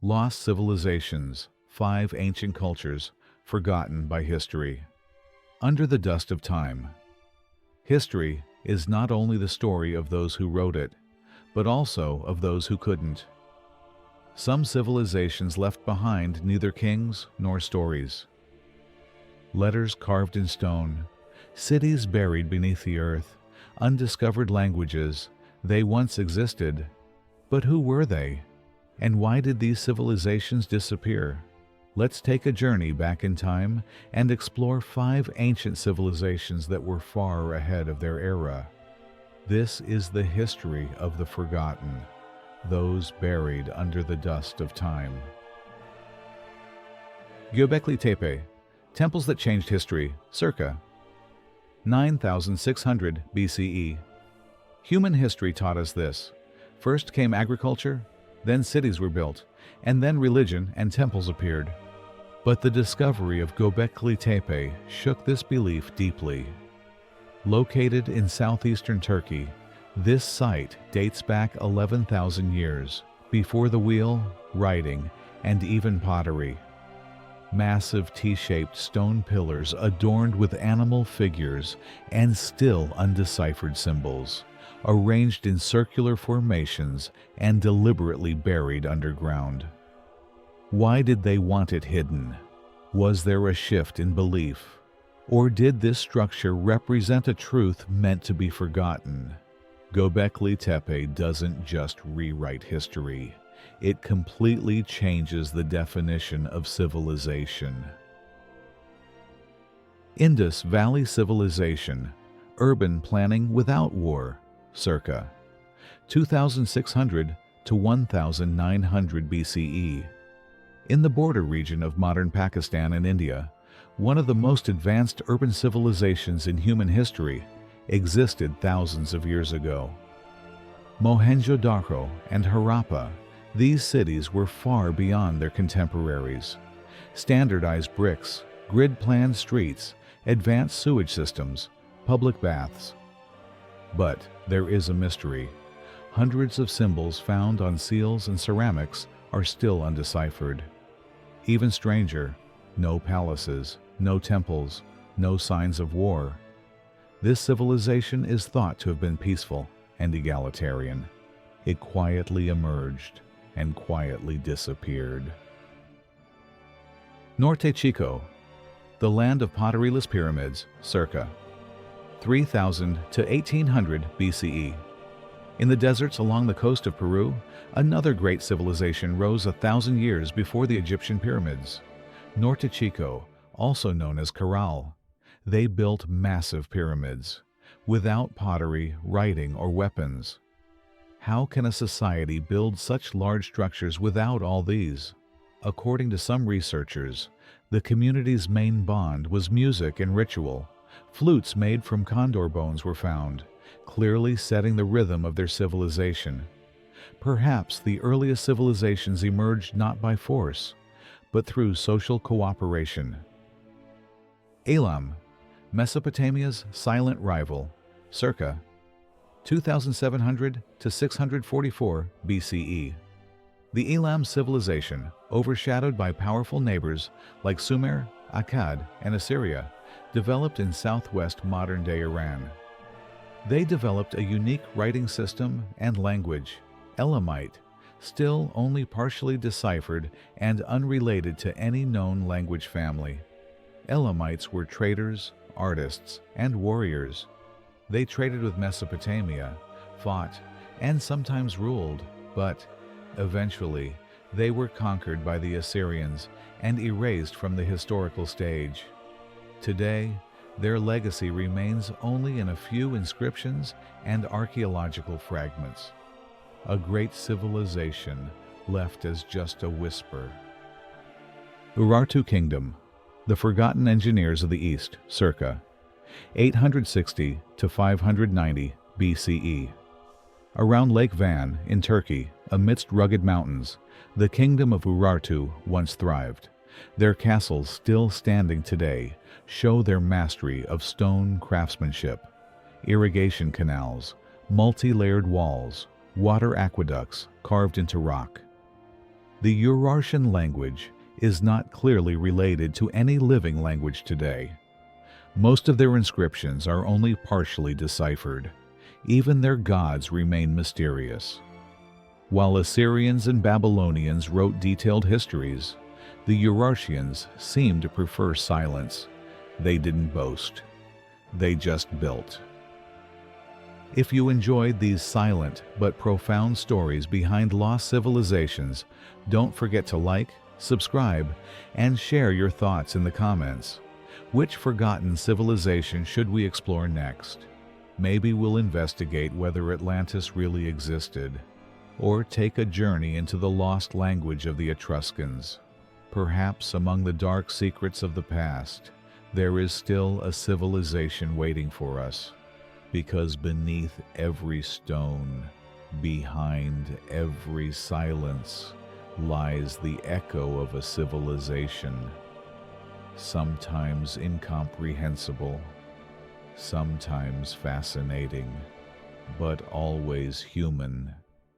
Lost civilizations, 5 ancient cultures, forgotten by history. Under the dust of time. History is not only the story of those who wrote it, but also of those who couldn't. Some civilizations left behind neither kings nor stories. Letters carved in stone, cities buried beneath the earth, undiscovered languages. They once existed, but who were they? And why did these civilizations disappear? Let's take a journey back in time and explore 5 ancient civilizations that were far ahead of their era. This is the history of the forgotten, those buried under the dust of time. Göbekli Tepe, temples that changed history, circa 9600 BCE. Human history taught us this. First came agriculture, then cities were built, and then religion and temples appeared. But the discovery of Göbekli Tepe shook this belief deeply. Located in southeastern Turkey, this site dates back 11,000 years, before the wheel, writing, and even pottery. Massive T-shaped stone pillars adorned with animal figures and still undeciphered symbols, arranged in circular formations and deliberately buried underground. Why did they want it hidden? Was there a shift in belief? Or did this structure represent a truth meant to be forgotten? Göbekli Tepe doesn't just rewrite history. It completely changes the definition of civilization. Indus Valley Civilization, urban planning without war, circa 2600 to 1900 BCE. In the border region of modern Pakistan and India, one of the most advanced urban civilizations in human history existed thousands of years ago. Mohenjo-Daro and Harappa, these cities were far beyond their contemporaries. Standardized bricks, grid-planned streets, advanced sewage systems, public baths. But there is a mystery. Hundreds of symbols found on seals and ceramics are still undeciphered. Even stranger, no palaces, no temples, no signs of war. This civilization is thought to have been peaceful and egalitarian. It quietly emerged and quietly disappeared. Norte Chico, the land of potteryless pyramids, circa 3000 to 1800 BCE. In the deserts along the coast of Peru, another great civilization rose 1,000 years before the Egyptian pyramids. Norte Chico, also known as Caral. They built massive pyramids, without pottery, writing, or weapons. How can a society build such large structures without all these? According to some researchers, the community's main bond was music and ritual. Flutes made from condor bones were found, clearly setting the rhythm of their civilization. Perhaps the earliest civilizations emerged not by force, but through social cooperation. Elam, Mesopotamia's silent rival, circa 2700 to 644 BCE. The Elam civilization, overshadowed by powerful neighbors like Sumer, Akkad, and Assyria, developed in southwest modern-day Iran. They developed a unique writing system and language, Elamite, still only partially deciphered and unrelated to any known language family. Elamites were traders, artists, and warriors. They traded with Mesopotamia, fought, and sometimes ruled, but eventually they were conquered by the Assyrians and erased from the historical stage. Today, their legacy remains only in a few inscriptions and archaeological fragments. A great civilization left as just a whisper. Urartu Kingdom, the forgotten engineers of the East, circa 860 to 590 BCE. Around Lake Van in Turkey, amidst rugged mountains, the kingdom of Urartu once thrived. Their castles, still standing today, show their mastery of stone craftsmanship. Irrigation canals, multi-layered walls, water aqueducts carved into rock. The Urartian language is not clearly related to any living language today. Most of their inscriptions are only partially deciphered. Even their gods remain mysterious. While Assyrians and Babylonians wrote detailed histories, the Urartians seem to prefer silence. They didn't boast. They just built. If you enjoyed these silent but profound stories behind lost civilizations, don't forget to like, subscribe, and share your thoughts in the comments. Which forgotten civilization should we explore next? Maybe we'll investigate whether Atlantis really existed, or take a journey into the lost language of the Etruscans. Perhaps among the dark secrets of the past, there is still a civilization waiting for us, because beneath every stone, behind every silence, lies the echo of a civilization, sometimes incomprehensible, sometimes fascinating, but always human.